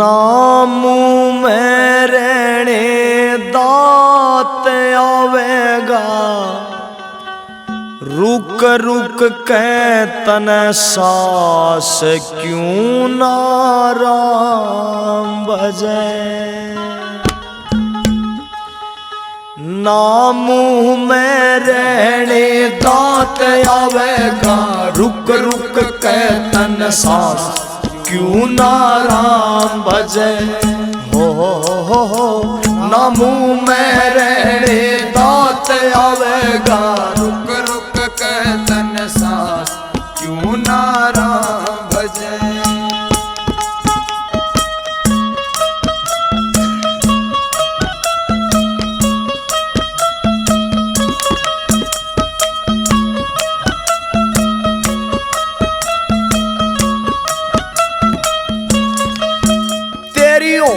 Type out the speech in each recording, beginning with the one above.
नामू में रहने दात आवेगा, रुक रुक के तन सास क्यों ना राम भजे। नामू में रहने दात आवेगा, रुक रुक के तन सास क्यों ना राम भजे। हो नामू में रहने दात आवेगा, रुक रुक के तन सास क्यों ना राम भजे।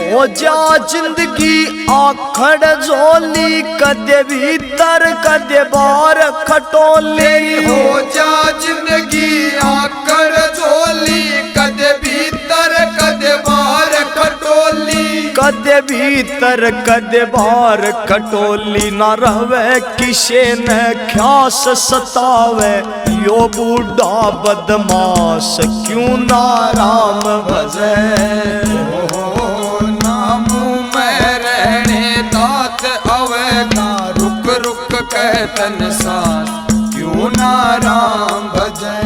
हो जा जिंदगी आखड़ झोली, कदे भीतर कदे बाहर खटोली। हो जा जिंदगी आखड़ झोली, कदे भीतर कदे बाहर खटोली। कदे भीतर कदे बाहर खटोली, ना रहवे किसे न ख्यास सतावे, यो बूढ़ा बदमाश क्यों ना राम भजे। रुक रुक के तन सास क्यों ना राम भजे।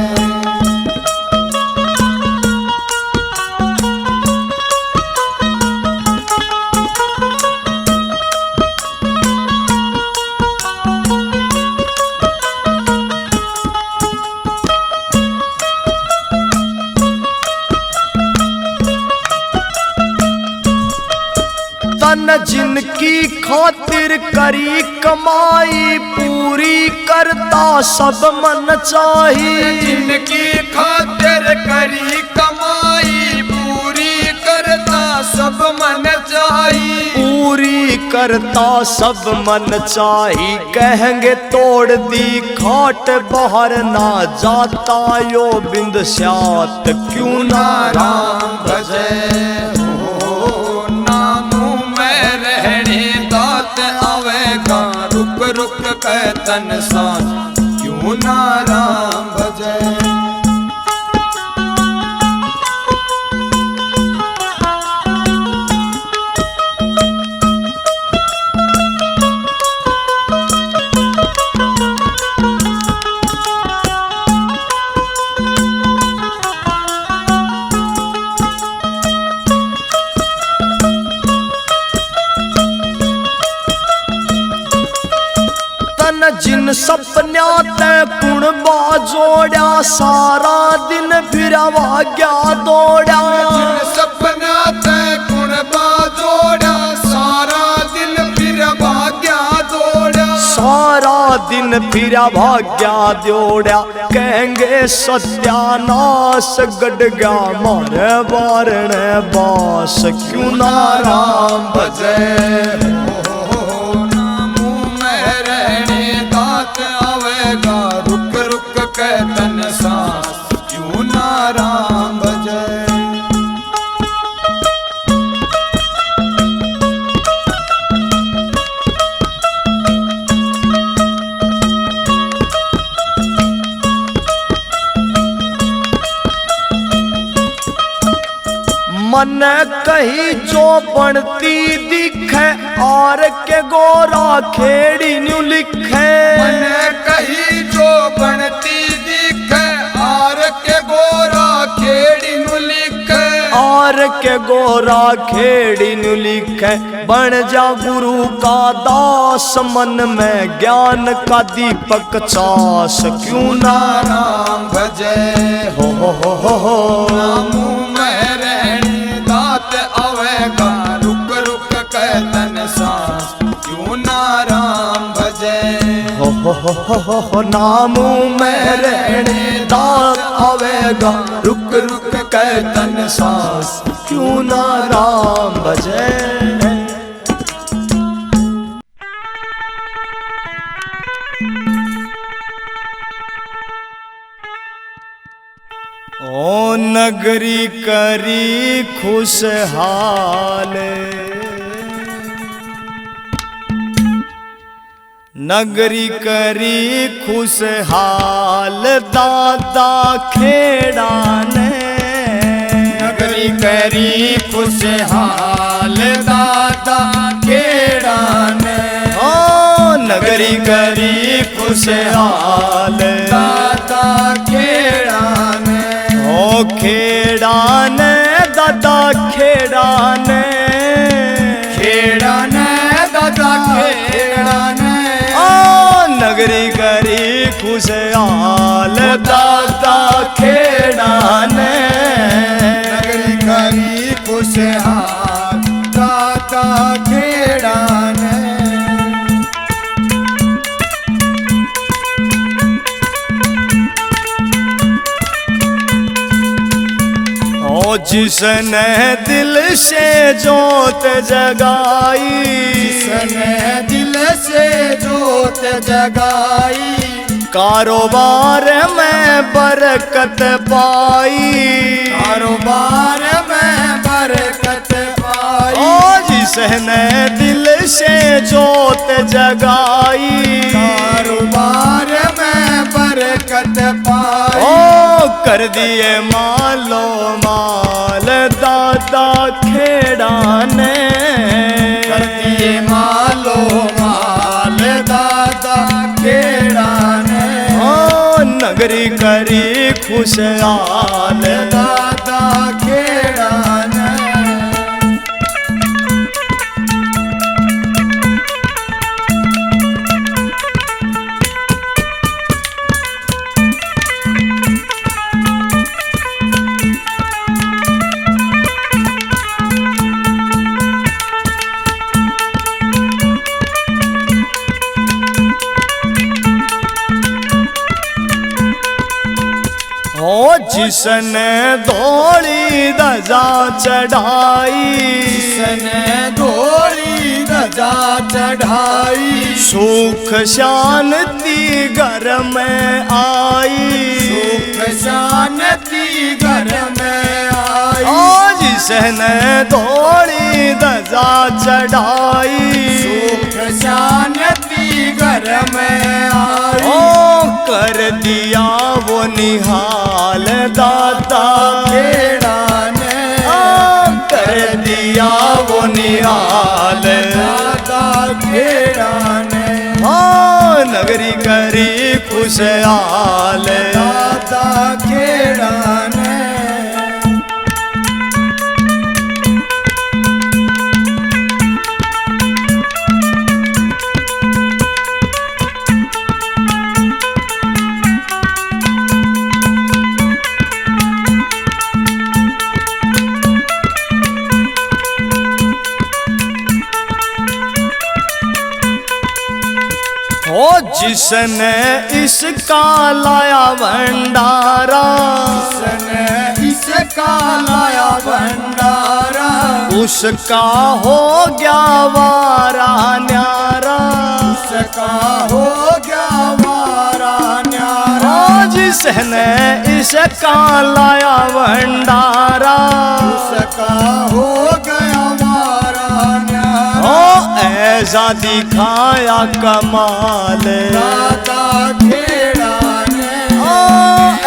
तन जिनकी खातिर करी कमाई, पूरी करता सब मन चाही। जिनकी खातिर करी कमाई, पूरी करता सब मन चाही। पूरी करता सब मन चाही, कहेंगे तोड़ दी खाट बाहर ना जाता, यो बिंद स्यात क्यों ना राम भजे। रुक रुक के तन सास क्यों ना राम भजे। जिन सपन्या ते कुण बाजोड़ा, सारा दिन फिर भाग्या दौड़ा। जिन सपना ते कुण बाजोड़ा, सारा दिन फिर भाग्या दौड़ा। सारा दिन फिर भाग्या दौड़ा, कहेंगे सत्यानाश गड़ गया मारे बारण बास क्यों ना राम भजे। रुक रुक के तन सास क्यों ना राम भजे। मन कही जो बनती दिखे, और के गोरा खेड़ी न्यू लिखे। मन कही जो बनती दिखे, और के गोरा खेड़ी नु लिखे। और के गोरा खेड़ी नु लिखे, बन जा गुरु का दास, मन में ज्ञान का दीपक चास क्यों ना राम भजे। हो नामू में रहने दात आवेगा, रुक रुक के तन सास क्यों ना राम भजे। हो नामू में रहने दात आवेगा, रुक रुक के तन सांस क्यों ना राम भजे। ओ नगरी करी खुशहाल, नगरी करी खुशहाल दादा खेड़ा ने, नगरी करी खुशहाल दादा खेड़ा ने, ओ नगरी करी खुशहाल दादा खेड़ा ने, ओ खेड़ा ने दादा खेड़ा ने, खेड़ा ने दादा खेड़ा ने, ओ नगरी करी खुशहाल दादा खेड़ा ने, नगरी करी खुशहाल दादा खेड़ा ने। ओ जिसने दिल से जोत जगाई, जिसने दिल से जोत जगाई, कारोबार में बरकत पाई, कारोबार में बरकत पाई, ओ जिसने दिल से जोत जगाई, कारोबार में बरकत पाई, ओ कर दिए मालो माल दादा खेड़ा ने, कर दिए मालो माल दादा खेड़ा ने, ओ नगरी करी खुशहाल दादा खेड़ा ने। ओ जिसने धोली ध्वजा चढ़ाई, जिसने धोली ध्वजा चढ़ाई, सुख शांति घर में आई, सुख शांति घर में आई, ओ जिसने धोली ध्वजा चढ़ाई, सुख शांति घर में आई, ओ कर दिया वो निहाल दादा खेड़ा ने, ओ कर दिया वो निहाल दादा खेड़ा ने, ओ नगरी करी खुशहाल दादा खेड़ा ने। ओ जिसने इसका लाया भंडारा, जिसने इसका लाया भंडारा, उसका हो गया वारा न्यारा, उसका हो गया वारा न्यारा, ओ जिसने इसका लाया भंडारा, उसका हो गया वारा न्यारा, ओ ऐसा दिखाया कमाल दादा खेड़ा ने, ओ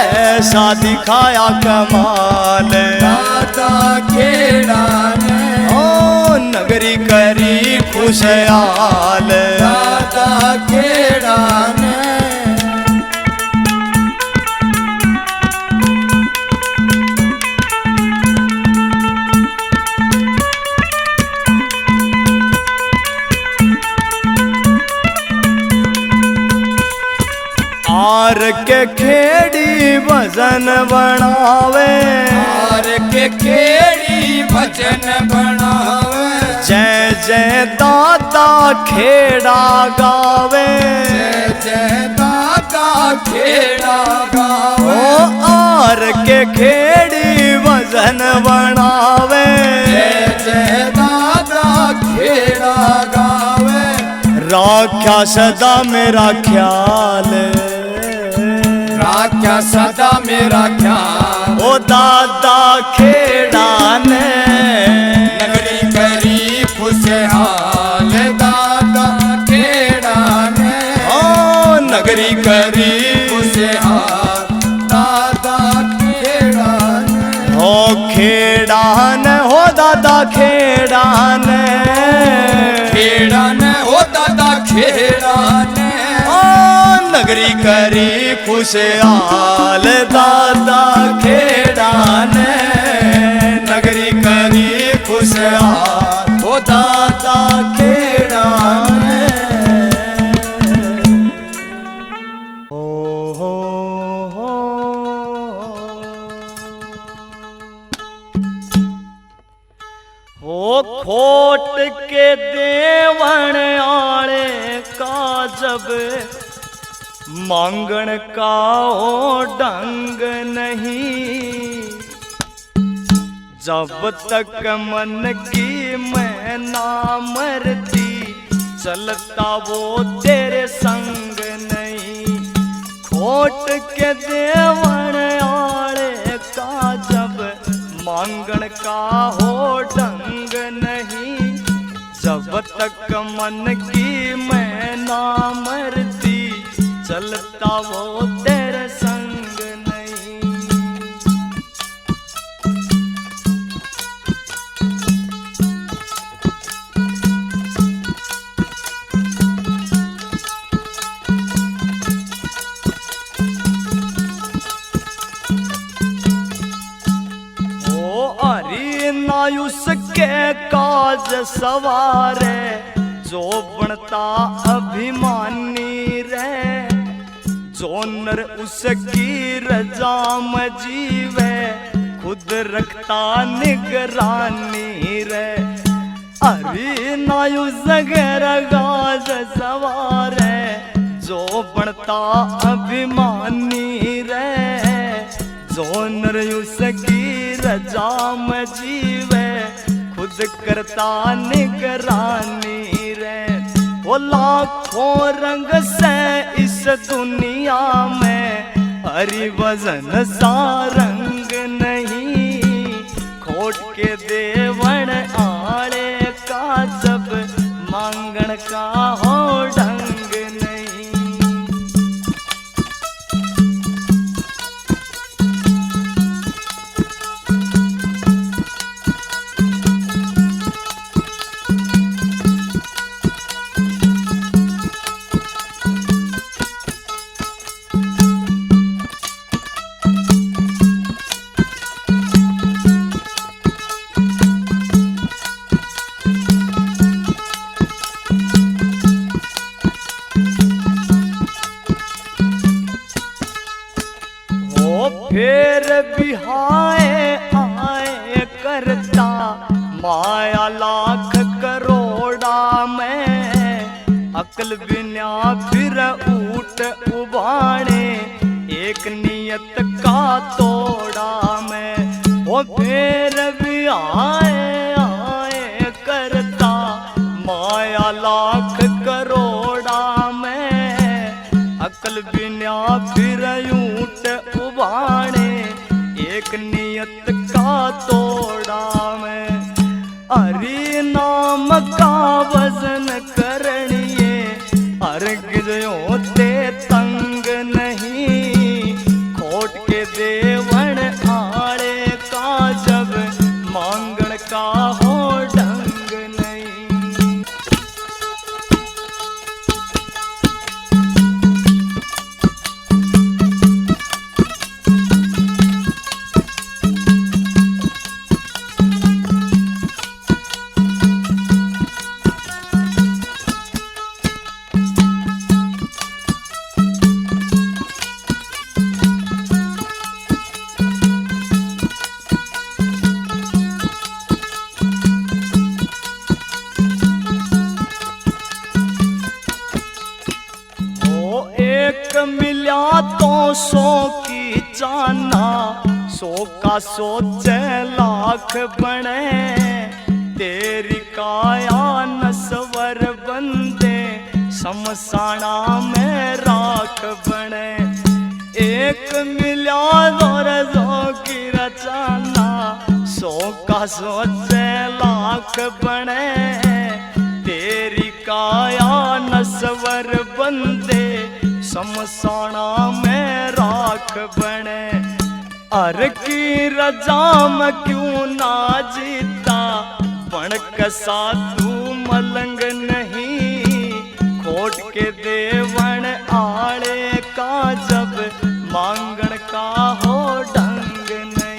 ऐसा दिखाया कमाल दादा खेड़ा ने, ओ नगरी करी खुशहाल दादा खेड़ा ने। आर के खेड़ी भजन बनावे, आर के खेड़ी भजन बनावे, जय जय दादा खेड़ा गावे, जय जय दादा खेड़ा गावे, ओ आर के खेड़ी भजन बनावे, जय जय दादा खेड़ा गावे, राख्या सदा मेरा ख्याल, राख्या सदा मेरा ख्याल, ओ हो दादा खेड़ा ने नगरी करी खुशहाल दादा खेड़ा ने ओ नगरी करी खुशहाल दादा खेड़ा ने हो खेड़ा ने हो दादा खेड़ा ने खेड़ा ने हो दादा खेड़ा ने नगरी करी खुशहाल दादा खेड़ा ने नगरी करी खुशहाल ओ दादा खेड़ा ने हो खोट के देवण आले का जब मांगण का ओ ढंग नहीं जब तक मन की मैं ना मरती चलता वो तेरे संग नहीं खोट के देवण आले का जब मांगण का हो ढंग नहीं जब तक मन की मैं ना मरती चलता वो तेरे संग नहीं ओ हरि नायुस के काज सवारे जो बनता अभिमानी रे जो नर उसकी रजा में जीवे खुद रखता निगरानी रे अरे नायु जगर गाज सवारे जो बनता अभिमानी रे जो नर उसकी रजा में जीवे खुद करता निगरानी रे वो लाखों रंग से इस दुनिया में हरि वजन सा रंग नहीं खोट के देवण आड़े का जब मांगण का हो ढंग नहीं फिर बिहाए आए करता माया लाख करोड़ा में अकल बिना फिर ऊट उबाणे एक नियत का तोड़ा में वो फिर बिहाए आए करता माया लाख करोड़ा में अकल बिना फिर ऊट उबाणे एक नियत का तोड़ा में हरि नाम का वजन करनिए अर्घ जो ते तंग नहीं खोट के देवण आड़े का जब मांगण का हो ढंग नहीं मिला तो 100 की जाना 100 का 100 लाख बने तेरी काया नस्वर बंदे शमशाना में राख बने 1 मिला और 100 की का सोचे लाख बने, तेरी काया नस्वर बंदे शमशाना में राख बने। अर की रजा में क्यों ना जीता, पण कसा तू मलंग नहीं, खोट के देवण आड़े का जब मांगण का हो ढंग नहीं।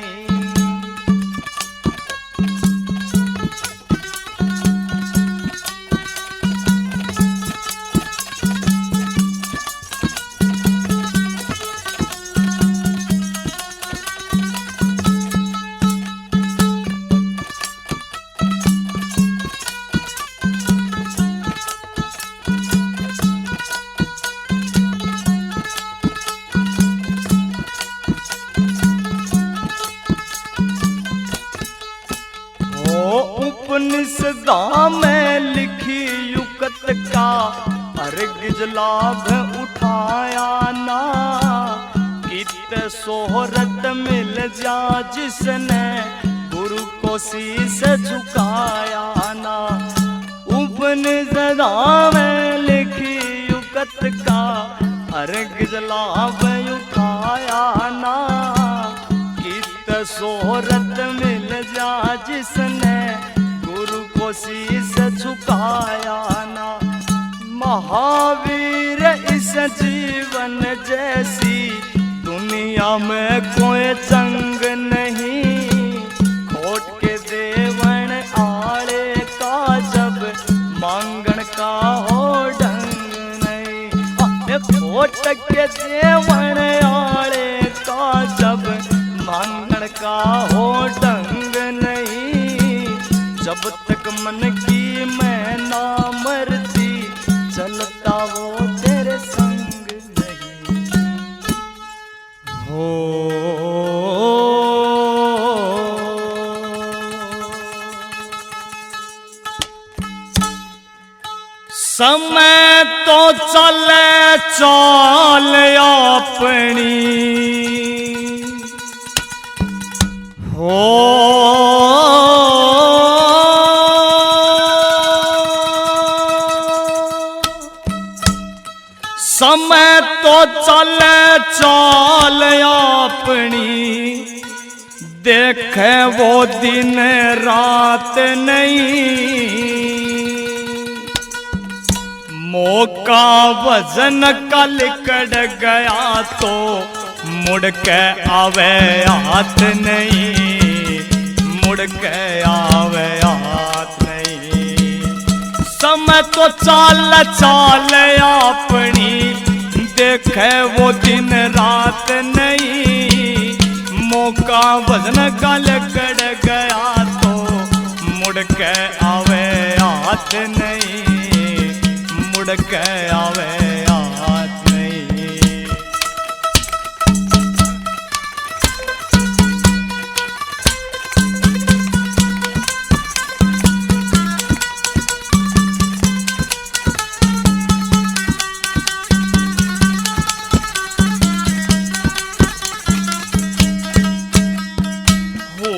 उपनिषदा में लिखी युकत का अर्घ लाभ उठाया ना, कित सोहरत मिल जा जिसने गुरु को शीश झुकाया ना। उपनिषदा में लिखी युकत का अर्घ लाभ उठाया ना, कित सोहरत मिल जा जिसने गुरु को शीश झुकाया ना। महावीर इस जीवन जैसी दुनिया में कोई चंग नहीं, खोट के देवण आड़े का जब मांगण का हो ढंग नहीं। खोट के देवण आड़े का जब मांगण का हो ढंग नहीं, जब तक मन की मैं ना मरती चलता वो तेरे संग नहीं। हो समय तो चले चाल अपनी, हो समय तो चले चाल अपनी, देखे वो दिन रात नहीं। मौका वजन का लिकड़ गया तो मुड़ के आवे हाथ नहीं, मुड़ के आवे हाथ नहीं। समय तो चाल चाल अपनी, देखे वो दिन रात नहीं। मौका वजन का लिकड़ गया तो मुड़ के आवे हाथ नहीं, मुड़ के आवे हाथ नहीं।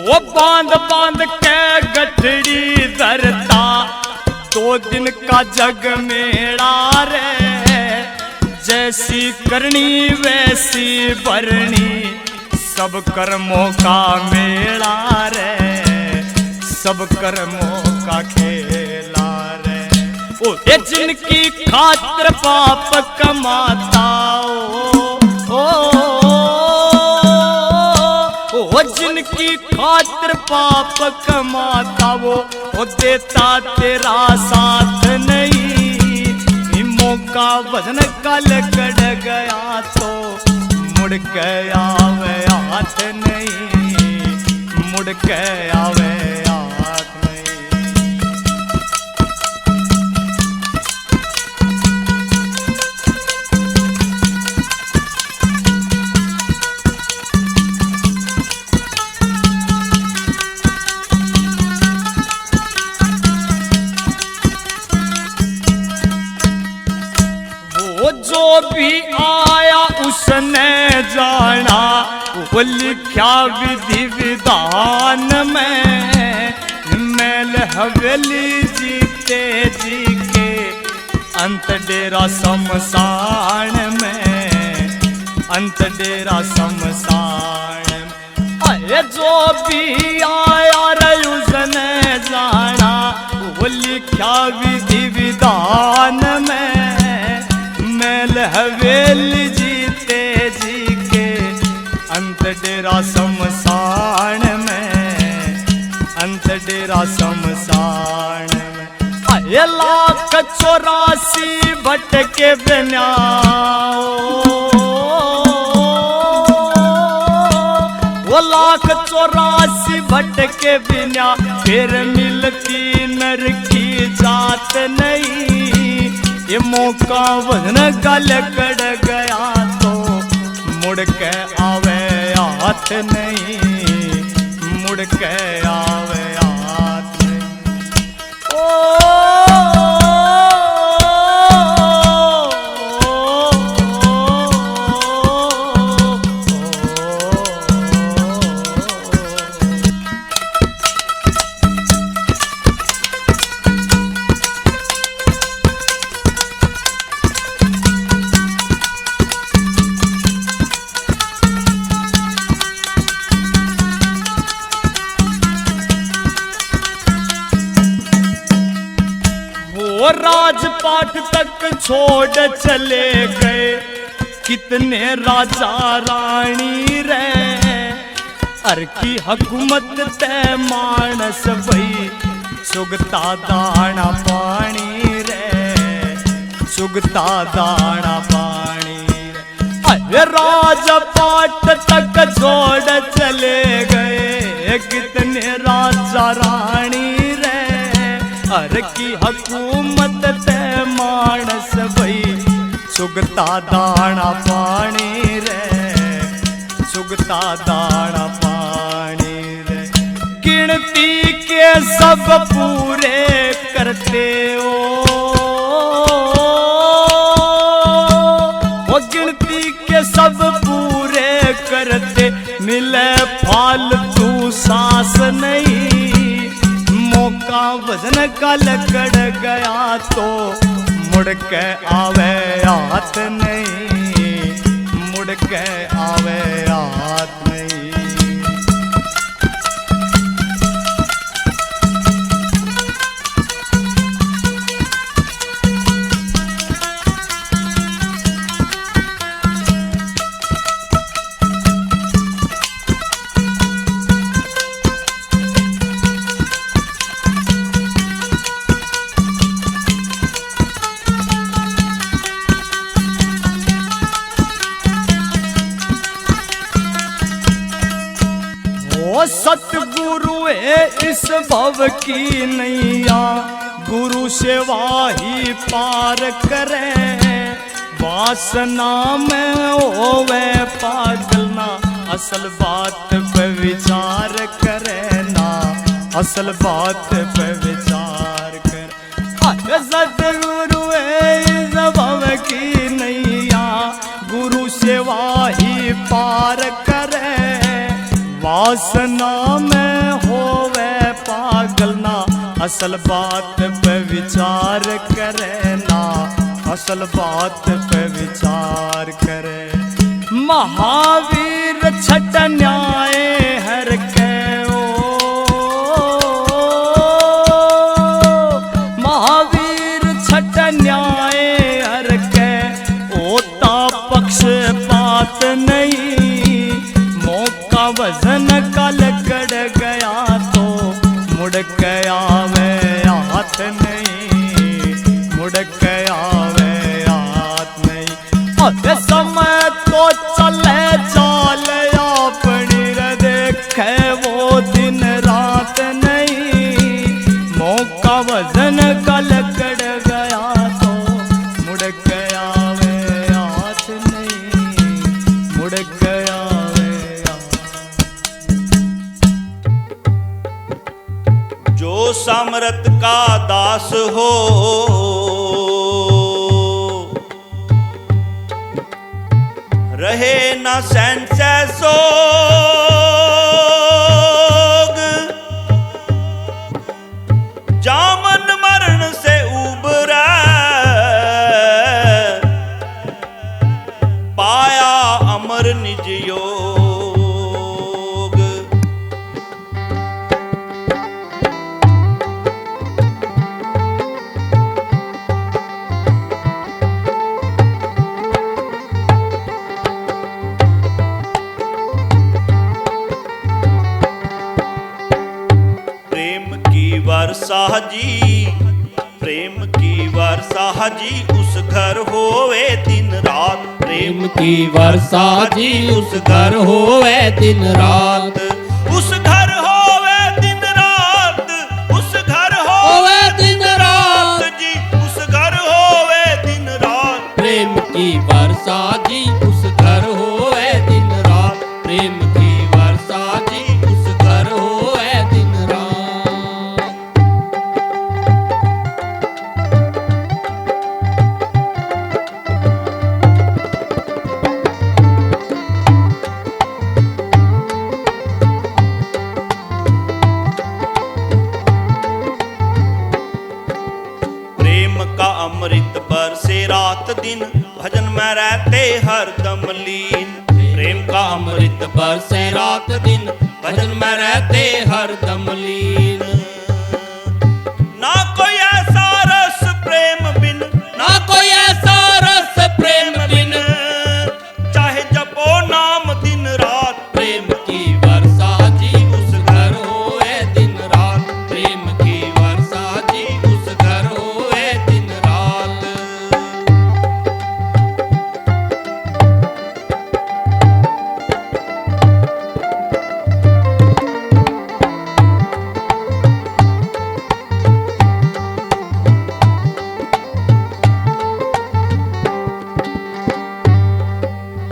वो बांध बांध के गठड़ी धरता, 2 दिन का जग मेड़ा रे। जैसी करनी वैसी भरनी, सब कर्मों का मेला रे, सब कर्मों का खेला रे। ओ ये जिनकी खातिर पाप कमाता ओ जिनकी खातिर पाप कमाता वो देता तेरा साथ नहीं। मौका वजन का लिकड़ गया तो मुड़ के आवे हाथ नहीं, मुड़ के आवे हाथ नहीं। जो भी आया उसने जाना, वो लिखा विधि विधान में, मैल हवेली जीते जी के अंत डेरा शमशान में, अंत डेरा शमशान में। अरे जो भी आया रे उसने जाना, वो लिखा विधि विधान में, मैल हवेली जीते जी के अंत डेरा शमशान में, अंत डेरा शमशान में। अरे 1,84 भटके बिना, वो 1,84 भटके बिना, फिर मिलती नर की जात नहीं। ये मौका वजन गल कड़ गया तो मुड़ के आवे हाथ नहीं, मुड़ के आवे हाथ नहीं। वो राजपाट तक छोड़ चले गए, कितने राजा रानी रे। अर की हुकूमत ते मानस भई, सुगता दाना पानी रे, सुगता दाना पानी रे। अरे राजपाट तक छोड़ चले गए, कितने राजा रानी रे। अर की हुकूमत ते मानस भई, सुगता दाना पानी रे, सुगता दाना पानी रे। गिनती के सब पूरे करते हो, वो गिनती के सब पूरे करते, मिले फालतू सांस नहीं। मौका वजन का लकड़ गया तो मुड़ के आवे हाथ नहीं, मुड़ के आवे हाथ नहीं। सतगुरु है इस भव की नैया, गुरु सेवा ही पार करे। वासना में होवे पागल ना, असल बात पे विचार करे ना, असल बात पे विचार करे। सतगुरु है इस भव की नैया, गुरु सेवा ही पार करे। वासना में होवे पागल ना, असल बात पे विचार करे ना, असल बात पे विचार करे। महावीर छठ न्याय हर के ओ, महावीर छठ न्याय हर के, ओता पक्ष बात नहीं। वजन का लकड़ गया तो मुड़ के आवे हाथ नहीं, मुड़ के आवे हाथ नहीं। अरे समय तो चले चाल अपनी रे, देखे वो दिन रात नहीं। मौका वजन का लकड़ गया तो मुड़ के आवे हाथ नहीं, मुड़ के जो सामरत का दास हो, रहे न सहन सोग, जामन मरण से उबरा पाया अमर निज योग। प्रेम की वर्षा जी, प्रेम की वर्षा जी, उस घर होवे दिन रात। प्रेम की वर्षा जी उस घर होवे दिन रात, उस घर होवे दिन रात, उस घर होवे दिन रात जी, उस घर होवे दिन रात। प्रेम की वर्षा जी उस घर होवे दिन रात, प्रेम की वर्षा जी उस घर होवे दिन रात। प्रेम का अमृत बरसे रात दिन, भजन में रहते हरदम लीन। प्रेम का अमृत बरसे रात दिन, भजन में रहते हरदम लीन। ना कोई ऐसा रस प्रेम बिन, ना कोई ऐसा रस प्रेम बिन, चाहे जपो नाम दिन रात। प्रेम की वर्षा जी उस घर होवे दिन रात, प्रेम की वर्षा जी उस घर होवे दिन रात।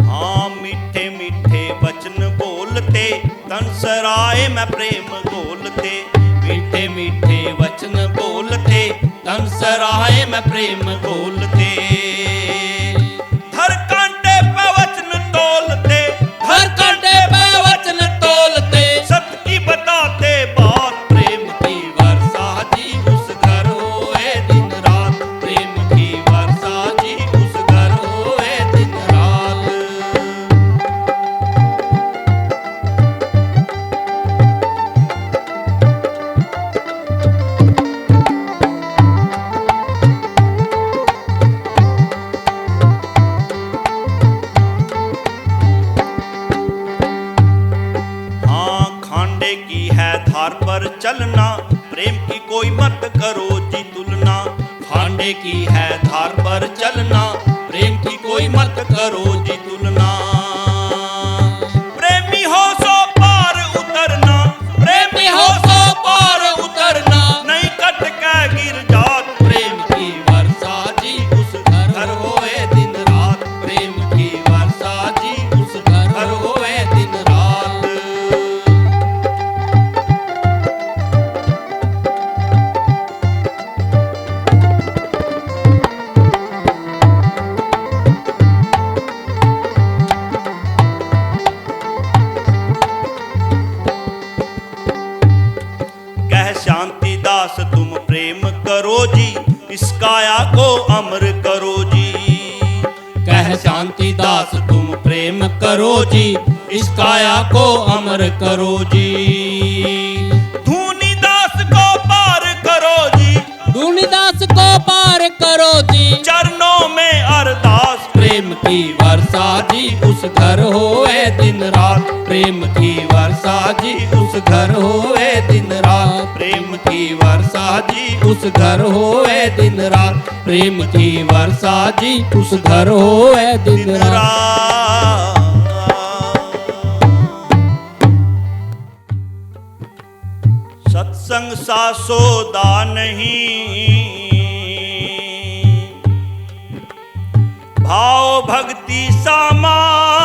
हाँ मीठे मीठे वचन बोलते, तन सराय में प्रेम बोलते। मीठे मीठे वचन बोलते, तन सराय में प्रेम बोलते। हर कांटे पे वचन तोलते, हर कांटे पे वचन तोलते, सत्य की बताते बात। प्रेम की वर्षा जी उस घर होवे दिन रात, प्रेम की वर्षा जी उस घर होवे दिन रात। हाँ खांडे की है धार पर चलना, प्रेम की कोई मत करो जी तुलना। खांडे की है धार पर चलना, प्रेम की कोई मत करो जी तुलना। प्रेमी हो सो पार उतरना, प्रेमी हो सो पार उतरना, नहीं कट के गिर जात। प्रेम की वर्षा जी उस घर होवे दिन रात, प्रेम की वर्षा जी उस घर होवे दिन रात। कह शांति दास तुम प्रेम करो जी, इस काया को अमर करो जी। कह शांति दास तुम प्रेम करो जी, इस काया को अमर करो जी। धूनी दास को पार करो जी, धूनीदास को पार करो जी, चरणों में अरदास। प्रेम की वर्षा जी उस घर होवे दिन रात, प्रेम की वर्षा जी उस घर होवे दिन रात, प्रेम की वर्षा जी उस घर होवे दिन रात, प्रेम की वर्षा जी उस घर होवे दिन रात। सत्संग सा सौदा नहीं, भाव भक्ति सामान।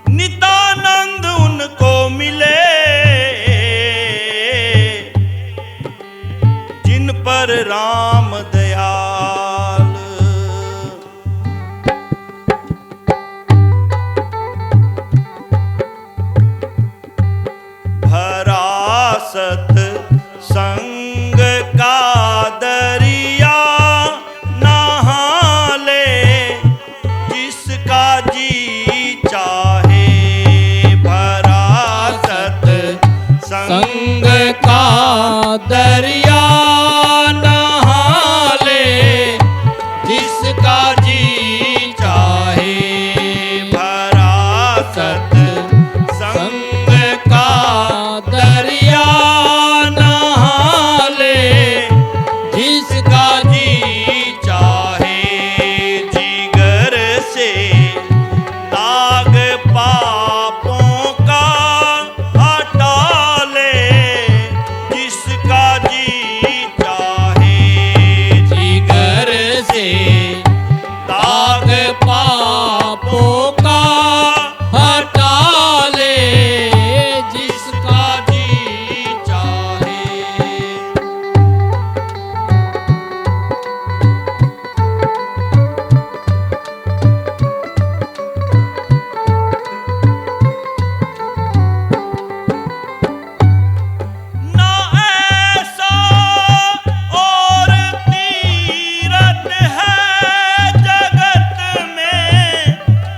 नित्यानंद उनको मिले जिन पर राम दयाल। संग का दरिया नहा ले जिसका जी चाहे भरा सत संग का दरिया नहा ले जिसका जी चाहे जिगर से दाग पापों का हटा ले जिसका जी चाहे जिगर से दाग पापों का हटा ले जिसका जी चाहे। ना ऐसा और तीरथ है जगत में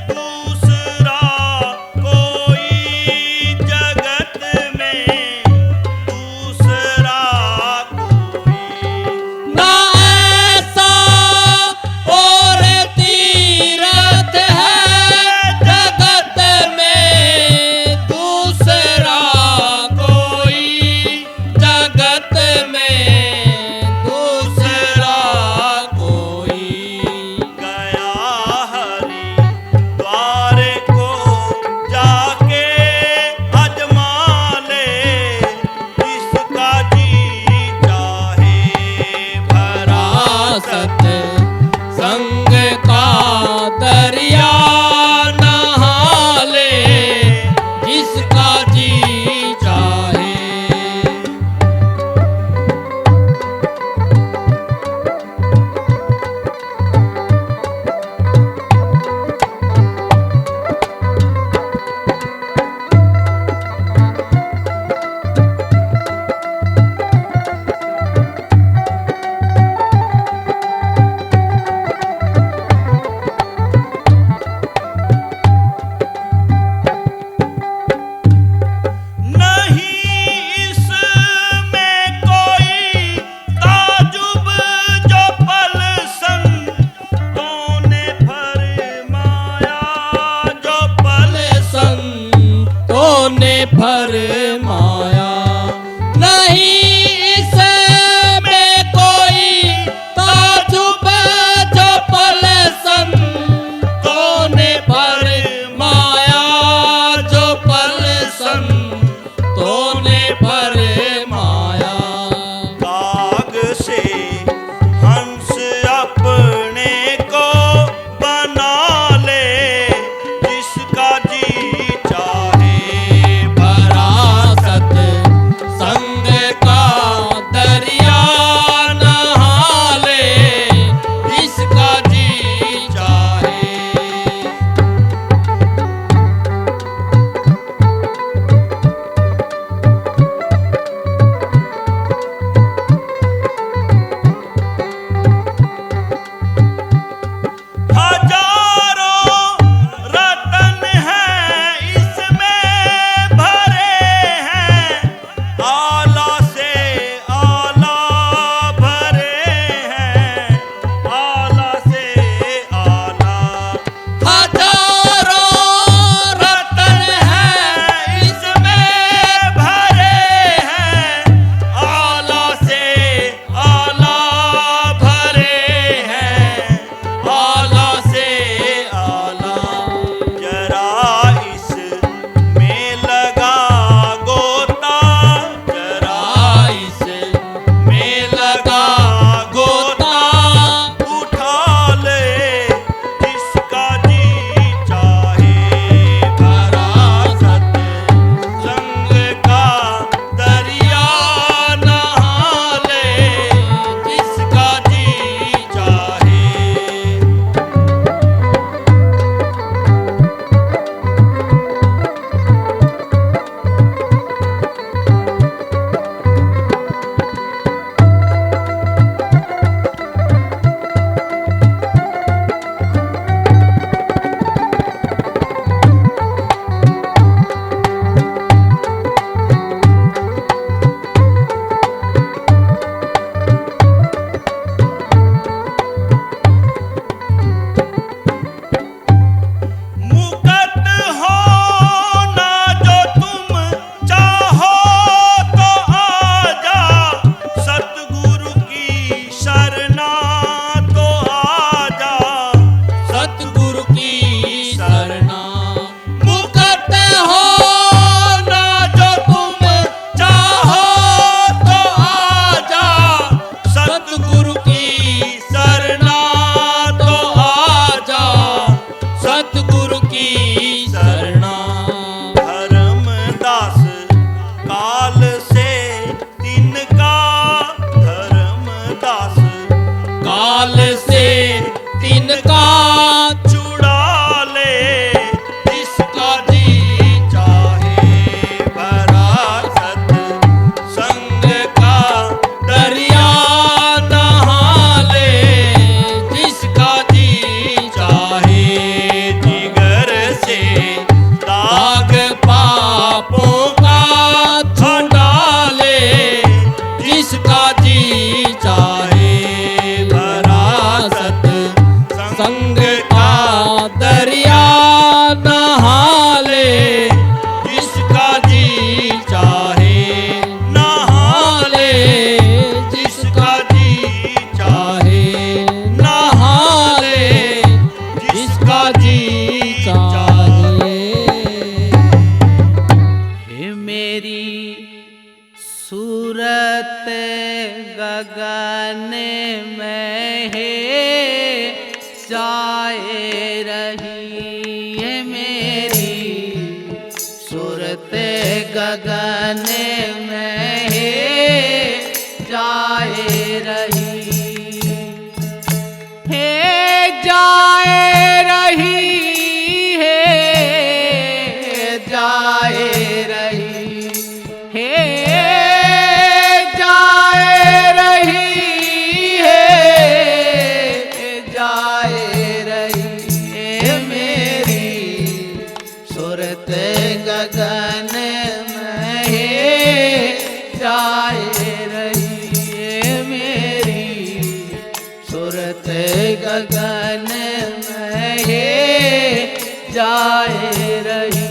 दूसरा कोई जगत में दूसरा कोई ना ऐसा और तीरथ है जगत में दूसरा कोई जगत में दूसरा कोई। गया हरि द्वार को जाके अजमा ले जिसका जी चाहे भरा सत संग का दरिया नहा ले जिसका जी चाहे। नहीं इसमें कोई ताजुब जो पल संतों ने फरमाया जो पल संतों ने फरमाया। नहीं इसमें कोई ताजुब जो पल संतों ने फरमाया जो पल संतों ने फरमाया। काग से हंस अपने को बना ले जिसका जी चाहे भरा सत की शरणा। धर्मदास काल से तिनका, धर्मदास काल से तिनका छुड़ा ले, जिसका जी चाहे विरासत संग का दरिया नहा ले, जिसका जी चाहे जिगर से दाग पापों का छुड़ा ले, जिसका जी चाहे विरासत संग का दरिया नहा ले, जिसका जी चाहे नहा ले, जिसका जी चाहे नहा ले, जिसका जी चाहे। हे मेरी सूरत गगन में है जाए रही, है मेरी सूरत गगन में है जाए रही, है जाए रही, है जाए रही, है जाए रही, है जाए रही, है मेरी सूरत गगन में है जाए रही, है मेरी सूरत गगन में है जाए रही।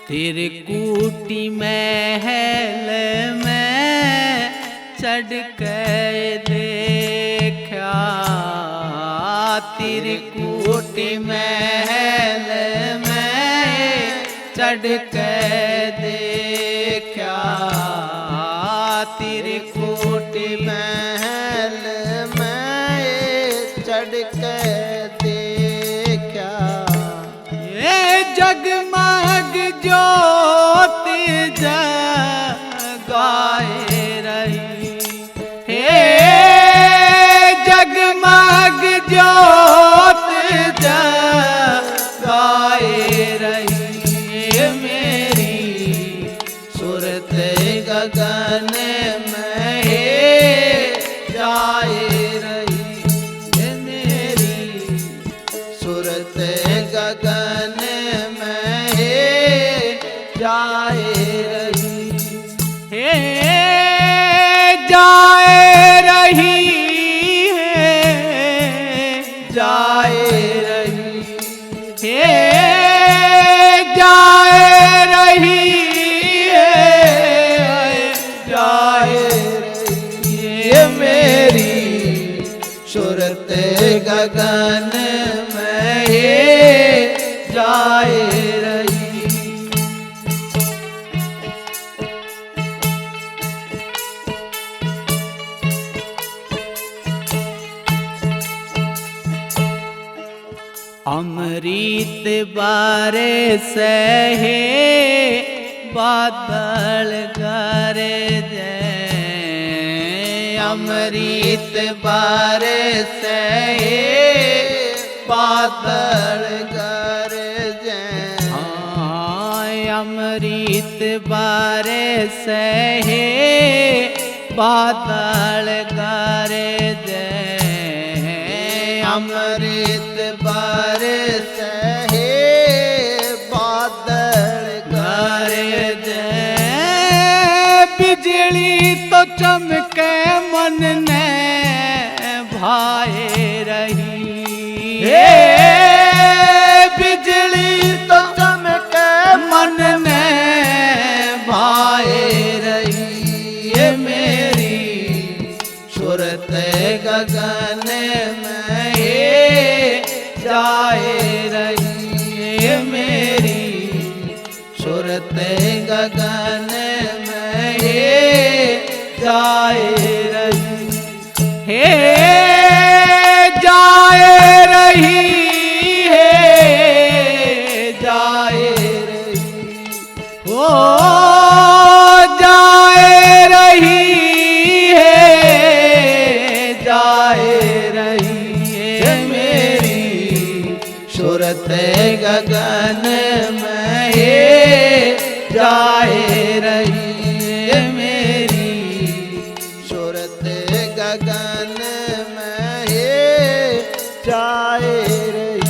त्रिकुटी महल में चढ़ के देखा, त्रिकुटी महल में चढ़ के देखा, त्रिकुटी महल में चढ़ के देखा, ये जगमग ज्योति जगाए रही, हे जगमग ज्योति जगाए रही, हे मेरी सूरत गगन में है जाए रही, हे मेरी सूरत गगन में है जाए रही, हे जाए रही, है जाए रही, हे जाए रही, है जाए रही, ये मेरी सूरत गगन में है जाए रही। अमृत बारिश है बादल गरजे, अमृत बारिश है बादल गरजे, अमृत बारिश है बादल गरजे, अमृत बारिश है बादल गरजे, बिजली तो चमके मन ने भाए रही, बिजली तो चमके मन ने भाए रही, ये मेरी सूरत गगन में है जाए रही, ये मेरी सूरत गगन गगन में हे जाए रही, हे जाए रही, हे जाए रही, ओ जाए रही, हे जाए रही, हे मेरी सूरत गगन में हे जाए रही, हे मेरी सूरत गगन में हे जाए रही।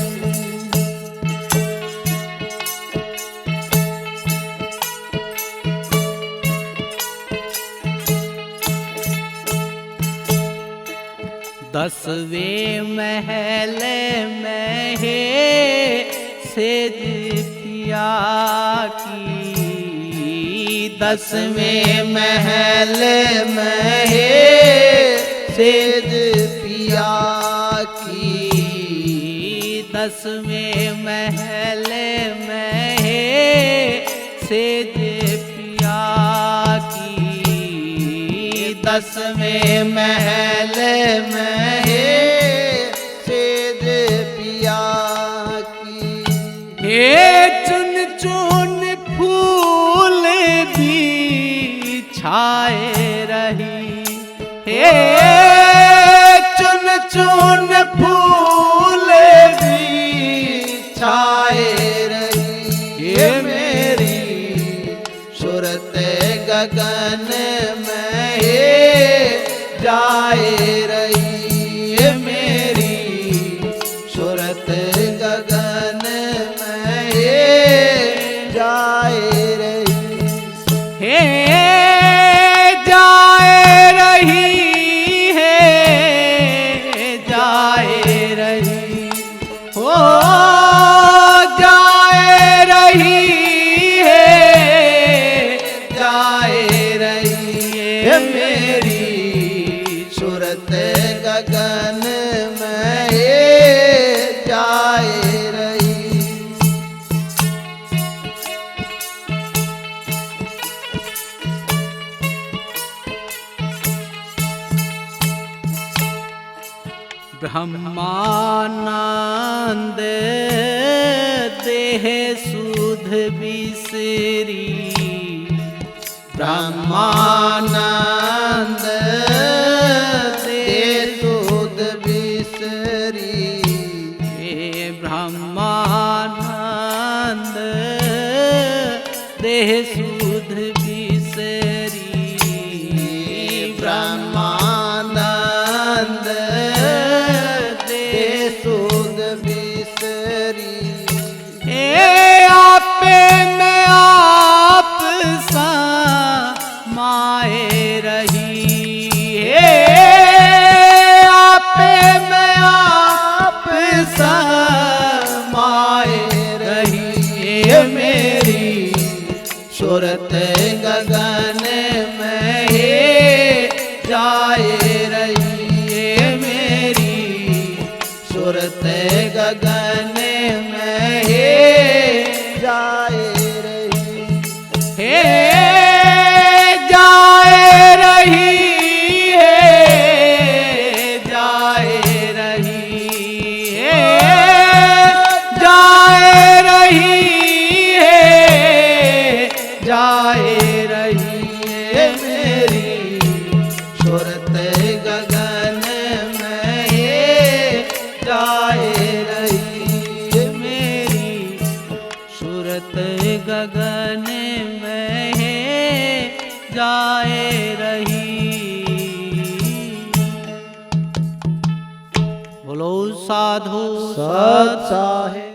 दसवें महल में हे सेज पिया की, दसवें महल में हे सेज पिया की, दसवें महल में हे सेज पिया की, दसवें महल में हे सेज पिया की, हे चुन चुन फूल भी छाए रही, हे चुन चुन फूल भी छाए रही, हे मेरी सूरत गगन में हे जाए रही, हे मेरी सूरत गगन में हे जाए रही, हे जाए रही, हे जाए रही, ओ जाए रही, हे जाए रही, हे मेरी सूरत गगन में हे जाए रही। ब्रह्मानंद देह सुध बिसरी, ब्रह्मानंद देह सुध बिसरी, हे ब्रह्मानंद देह सुध बिसरी, ब्रह्मानंद देह सुध बिसरी, हे आपे में आप सा माए रही, हे आपे में आप सा माए रही, हे मेरी सूरत गगन में हे जाए रही, हे मेरी सूरत गगन में हे जाए रही, हे जाए रही, हे जाए रही, हे जाए रही, हे जाए रही, हे मेरी सूरत गगन में हे जाए रही, हे मेरी सूरत गगन में हे जाए रही। बोलो साधु सत साहेब।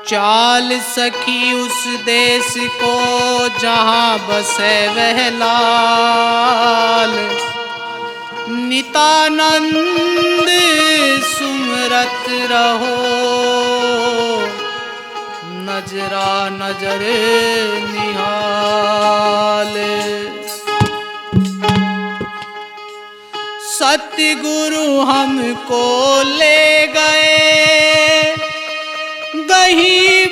चाल सखी उस देश को जहाँ बसे वह लाल, नितानंद सुमरत रहो, नजरा नजर निहाल। सतगुरु हमको ले गए गही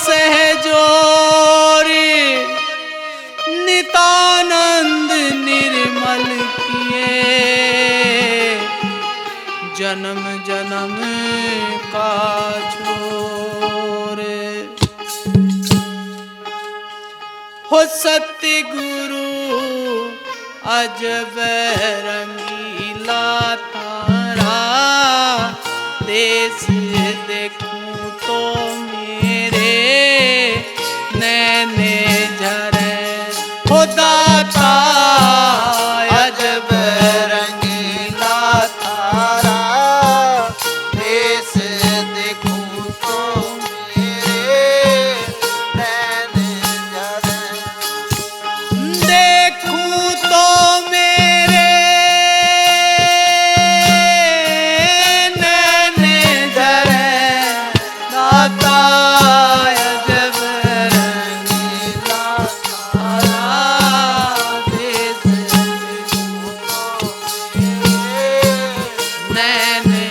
सहजोर नितानंद निर्मल किए जन्म जन्म का छोर हो सतगुरु अजब रंगीला तारा देश देखूं तो मेरे नैने झरे हो दाता अजब रंगीला तारा देश देखूं तो मेरे नैन झरे देखूं तो मेरे नैने झरे दाता अजब रंगीला तारा देश देखूं तो मेरे नैने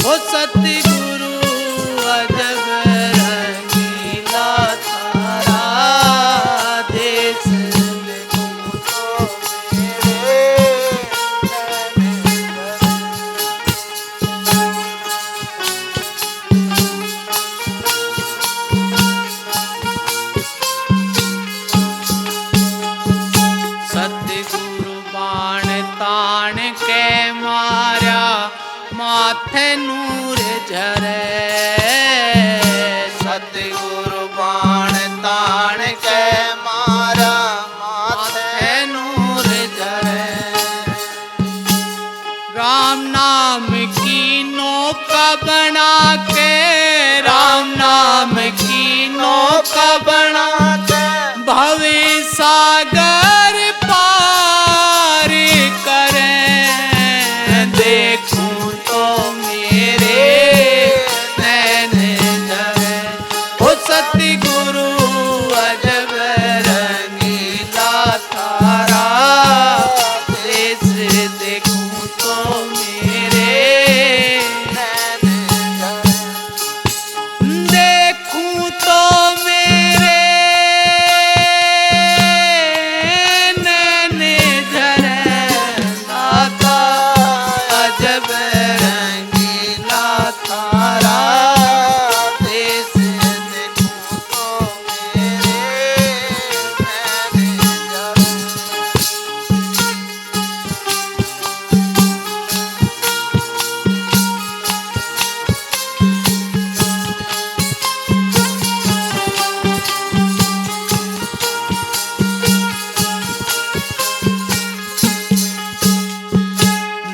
हो सतगुरु अजब रंगीला तारा देश देखूं तो मेरे नैन झरे सतगुरु बाण ताण के मारा माथे नूर झरे सतगुरु बाण ताण के मारा माथे नूर झरे राम नाम की नौका बना के राम नाम की नौका बना के भवे सागर पार करें देखूं तो मेरे नैन झरे हो सतगुरु अजब रंगीला तारा देश देखूं तो मेरे नैन झरे देखूं तो मेरे नैने झरे दाता अजब रंगीला तारा देश देखूं तो मेरे नैन झरे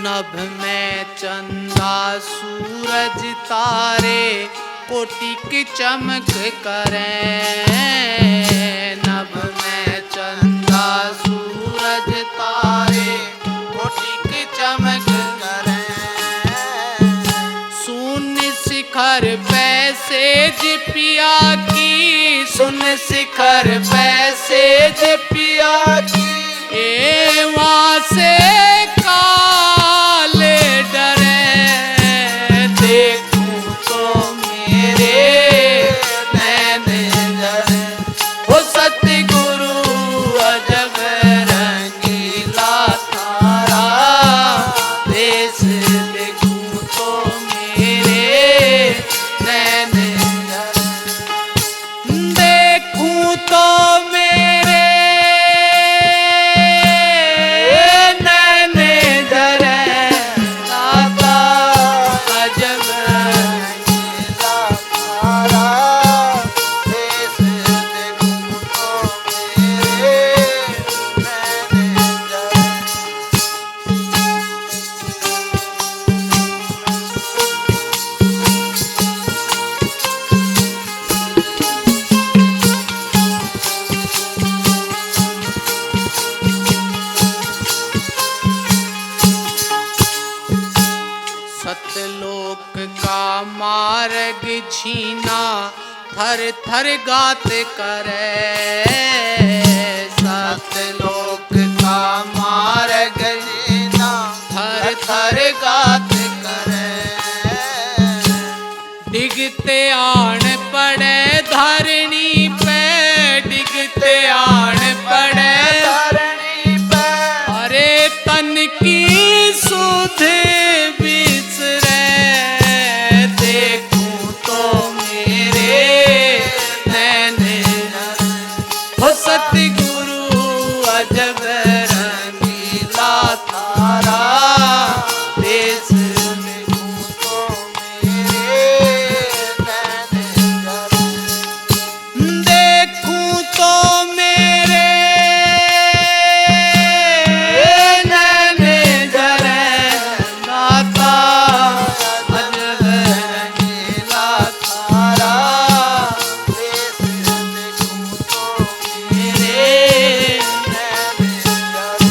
नभ में चंदा सूरज तारे कोटि की चमक करें नभ में चंदा सूरज तारे कोटि की चमक करें शून्य शिखर पैसे पिया की सुन शिखर पैसे पिया की एवं से काले डरे देखूं तो मेरे नैन झरे हो सतगुरु अजब रंगीला तारा देश देखूं तो मेरे नैन झरे देखूं तो मेरे मार्ग छीना थर थर गात करे सतलोक का मार्ग छीना थर थर गात करे डिगते आण पड़े धरणी पे, डिगते आण पड़े धरणी पे। अरे तन की सुध बिसरे, देखूं तो मेरे नैन हो सतगुरु अजब रंगीला तारा, देश देखूं तो मेरे नैन देखूं तो मेरे नैन जरे नाता, अजब रंगीला तारा, देश देखूं तो मेरे नैन जरे।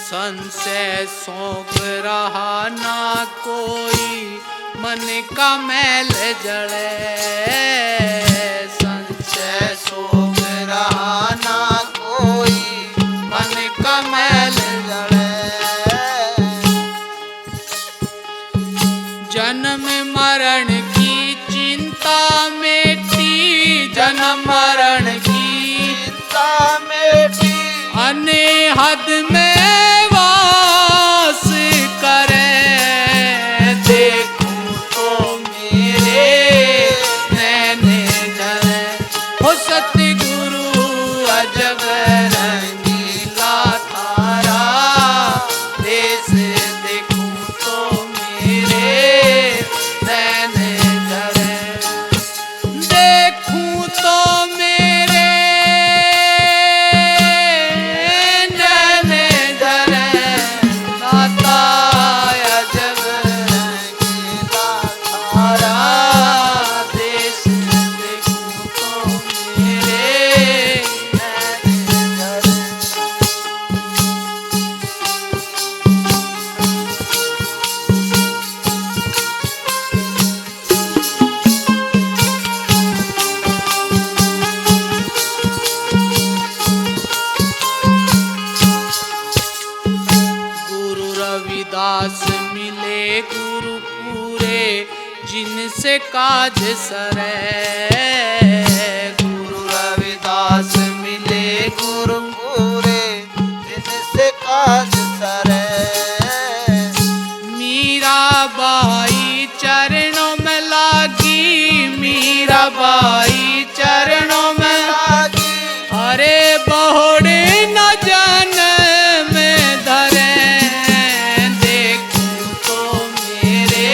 संशय सौंप रहा ना कोई, मन का मैल जड़े, संशय सौंप रहा ना कोई, मन का मैल जड़े। जन्म मरण की चिंता मेटी, जन्म मरण की चिंता मेटी, अनेहद में वास करे, देखूं तो मेरे नैन जरे हो सतगुरु अजब रंगीला तारा, देश देखूं तो मेरे नैन जरे, देखूं तो मेरे नैन जरे नाता, अजब रंगीला तारा, देश देखूं तो मेरे नैन जरे। गुरु रविदास मिले गुरु पूरे, जिनसे काज सरे, गुरु रविदास मिले गुरु पूरे जिनसे काज सरे, मीराबाई चरणों में लागी, मीराबाई चरणों में लागी, अरे बहुड़े न जन में धरे, देखूं तो मेरे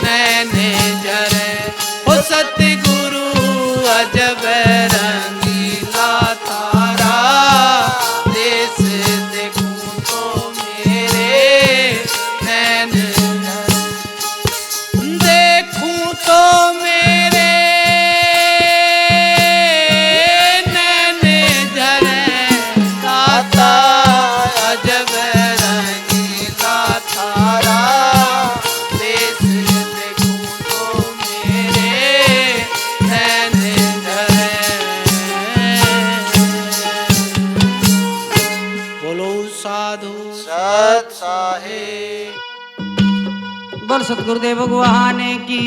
नैन जरे हो सतगुरु अजब रंगीला तारा, देश देखूं तो मेरे नैन जरे, देखूं तो मेरे नैन जरे नाता, अजब रंगीला तारा, देश देखूं तो मेरे नैन जरे। बोलो साधु सत साहिब। बोल सतगुरुदेव भगवान की,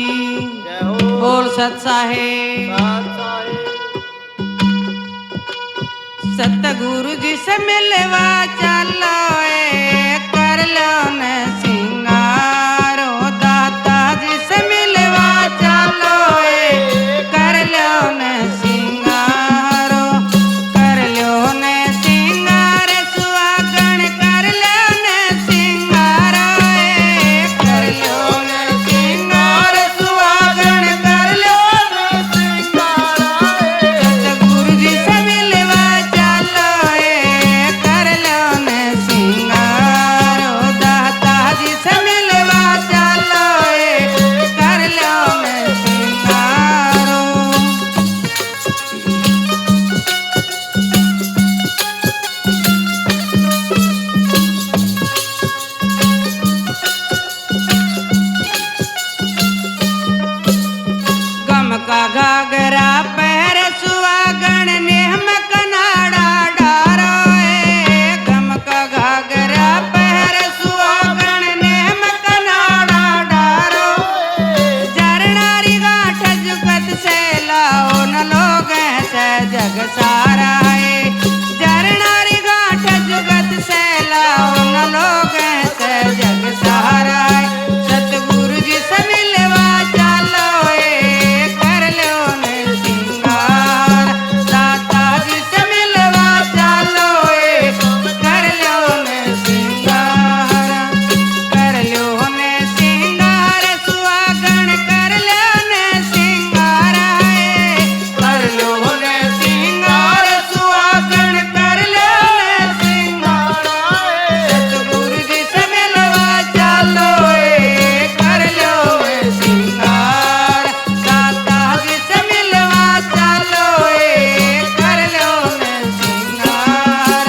जय हो। बोल सत साहेब। सत साहिब। सतगुरु जी से मिलवा चलो कर लो न सिंगारो, दाता जी से मिलवा चलो कर लो न सिंगारो, कर लो न सिंगार सुहागण, कर लो न सिंगारो, कर लो न सिंगार सुहागण, कर लो न सिंगारो। सतगुरु जी से मिलवा चलो कर लो न सिंगारो, दाता लोग से जग सारा है जरनारी घाट जुगत सैला उन लोग से जग सारा है सतगुरु जी से मिलवा चलो कर लो ने सिंगार दाता जी से मिलवा चलो कर लो ने सिंगार कर लो ने सिंगार सुहागन कर लो ने सिंगार कर लो ने सिंगार सुहागन कर लो ने सिंगार सतगुरु जी से मिलवा चलो कर लो सिंगार दाता जी से मिलवा चलो कर लो ने सिंगार।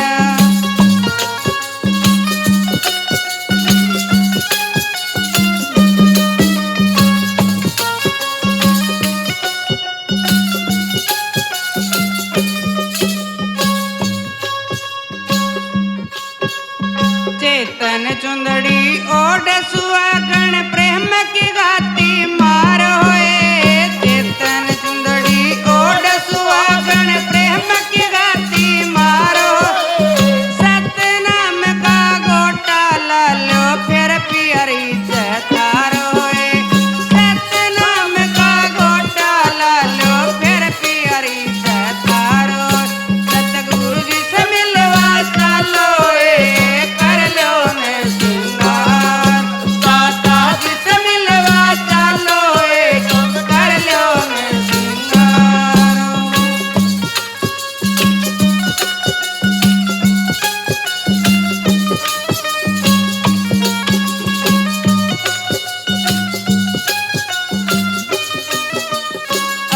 चेतन चुंदड़ी ओड सुहागन प्रेम की गाती मार होए चेतन चुंदड़ी ओड सुहागन प्रेम की गाती मारो सतनाम का गोटा लो फिर पियरी चतार होए सतनाम का गोटा लो फिर पियरी चतार सतगुरु जी से मिलवा चलो कर लो ने सिंगार दाता जी से मिलवा चलो कर लो ने सिंगार।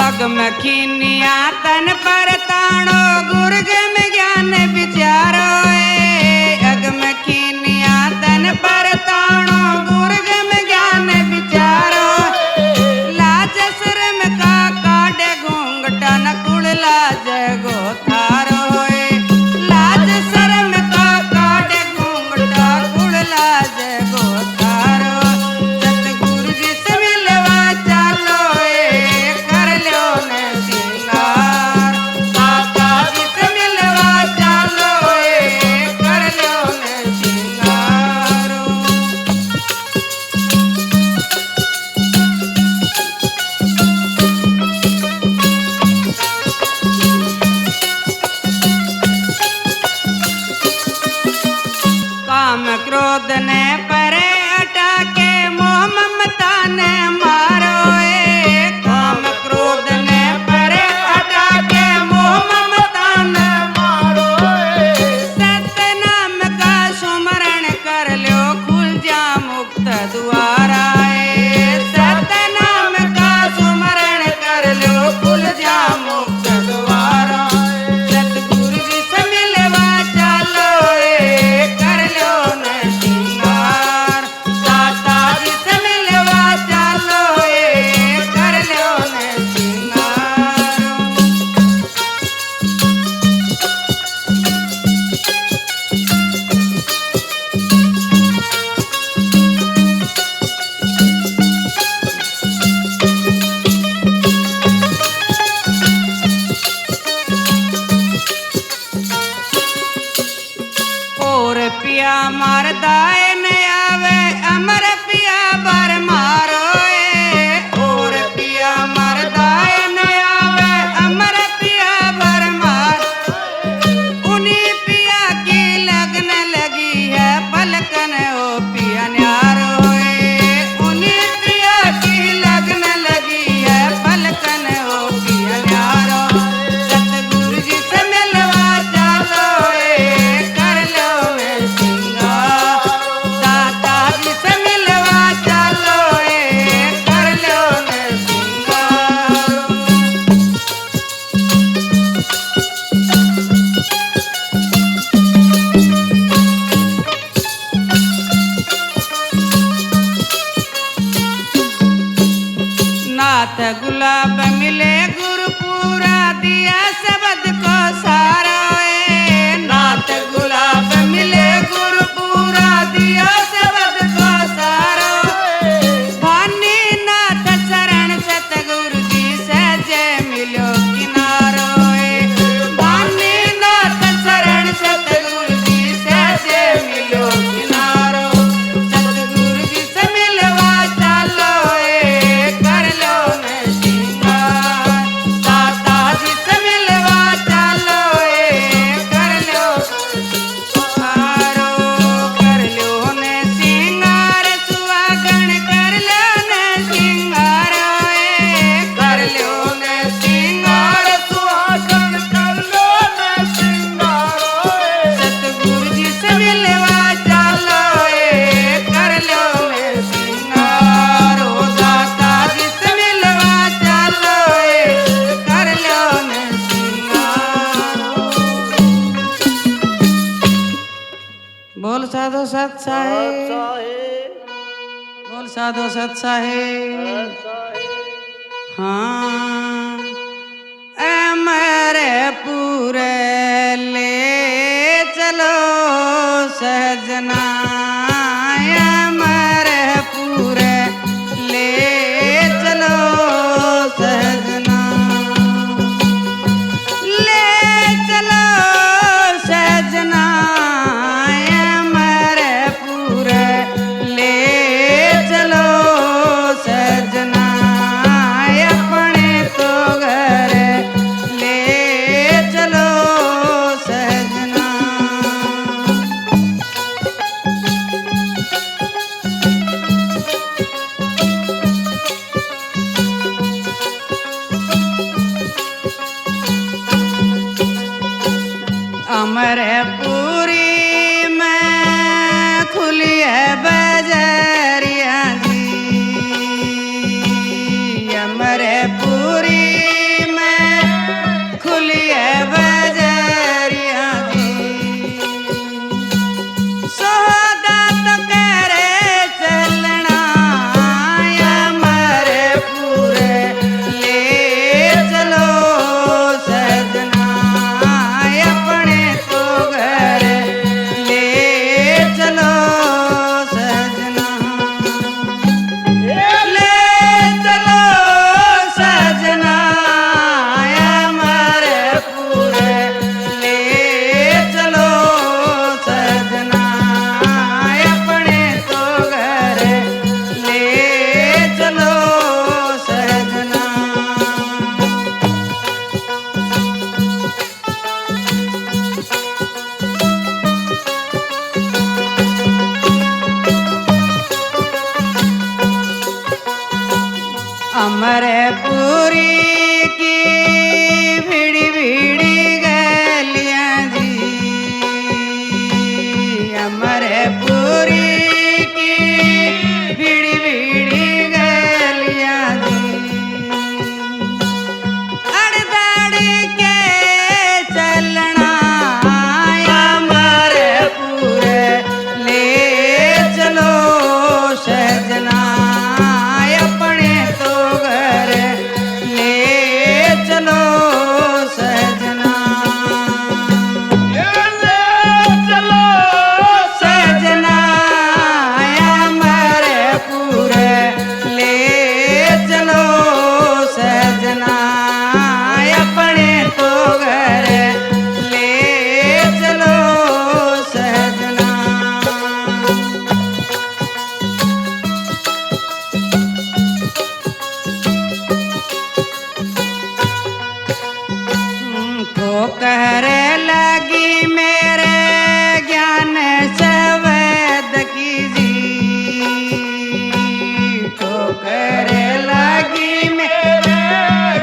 अगम खीनिया तन पर ताणो गुर्ग में ज्ञान विचारो अगम खीनिया तन पर ताणो गुर्ग में ज्ञान विचारो लाज शर्म का काटे घूंघटा न कुड़ लाज गो थारो लाज शर्म का काटे घूंघटा कुड़ लाज गो थारो सतगुरु जी से मिलवा चलो कर लो ने सिंगार दाता जी से मिलवा चलो कर लो ने सिंगार। काम क्रोध ने परे हटा के मोह ममता ने मारो काम क्रोध ने परे हटा के मोह ममता ने मारो सतनाम का सुमरण कर लो खुल जा मुक्त द्वारा सतनाम का सुमरण कर लो खुल जा मुक्त द्वारा सतगुरु जी से मिलवा चलो कर लो ने सिंगार दाता जी से मिलवा चलो कर लो ने सिंगार। और पिया मारदा न आवे अमर पिया बर मारो और पिया मारदा न आवे अमर पिया बर मार उन्हीं पिया की लगन लगी है पलकन ओ पिया न्यारो उन्हीं पिया की लगन लगी है पलकन ओ पिया न्यारो सतगुरु जी से मिलवा चलो कर लो सिंगार साधो सत साहेब, बोल साधो सत साहेब। हाँ अमर पूरे ले चलो सजना, अमर पूरे ले चलो सजना, ले चलो सजना, अमर पूरे ले चलो सजना, अपने तो घर ले चलो सजना। अमरपुरी में खुली है बजरिया जी, अमरपुरी में खुली है बजरिया जी, सोदा तो करे चलना, अमरपुर ले चलो सजना, अपने तो घर ले चलो सजना, ले चलो सजना, अमरपुर ले चलो सजना, अपने तो घर ले चलो सजना। अमरपुरी की भिड़ी भिड़ी गलियां जी, अमरपुरी की भिड़ी भिड़ी गलियां जी, अड़दड़ के चलना, अमरपुर ले चलो सजना, अपने तो घर ले चलो सजना, चलो सजना, अमरपुर ले चलो सजना, अपने तो घर ले चलो सजना। ठोकर लगी मेरे ज्ञान सवैद की जी, ठोकर लगी मेरे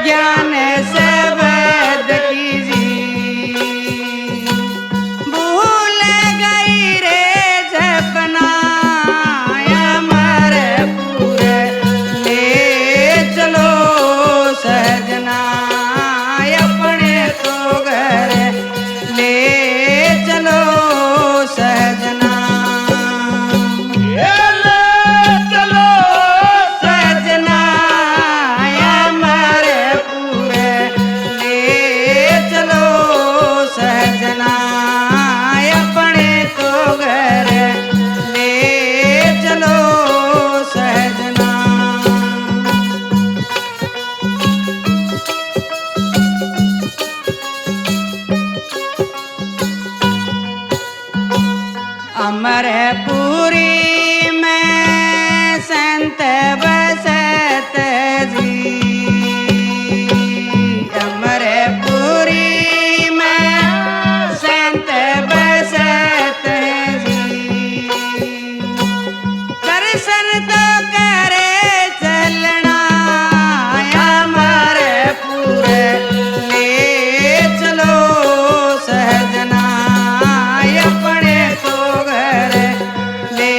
ज्ञान सवैद की जी, भूल गई रे जपना, अमरपुर ले चलो सजना, अपने तो घर ले चलो सजना, चलो सजना, अमरपुर ले चलो सजना, अपने तो घर ले चलो सजना। अमरपुरी में संत बसत जी, अमरपुरी में संत बसत जी, दर्शन तो करे चलना, अमरपुर ले चलो सजना, अपने तो घर ले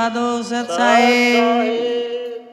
साधु सत्साए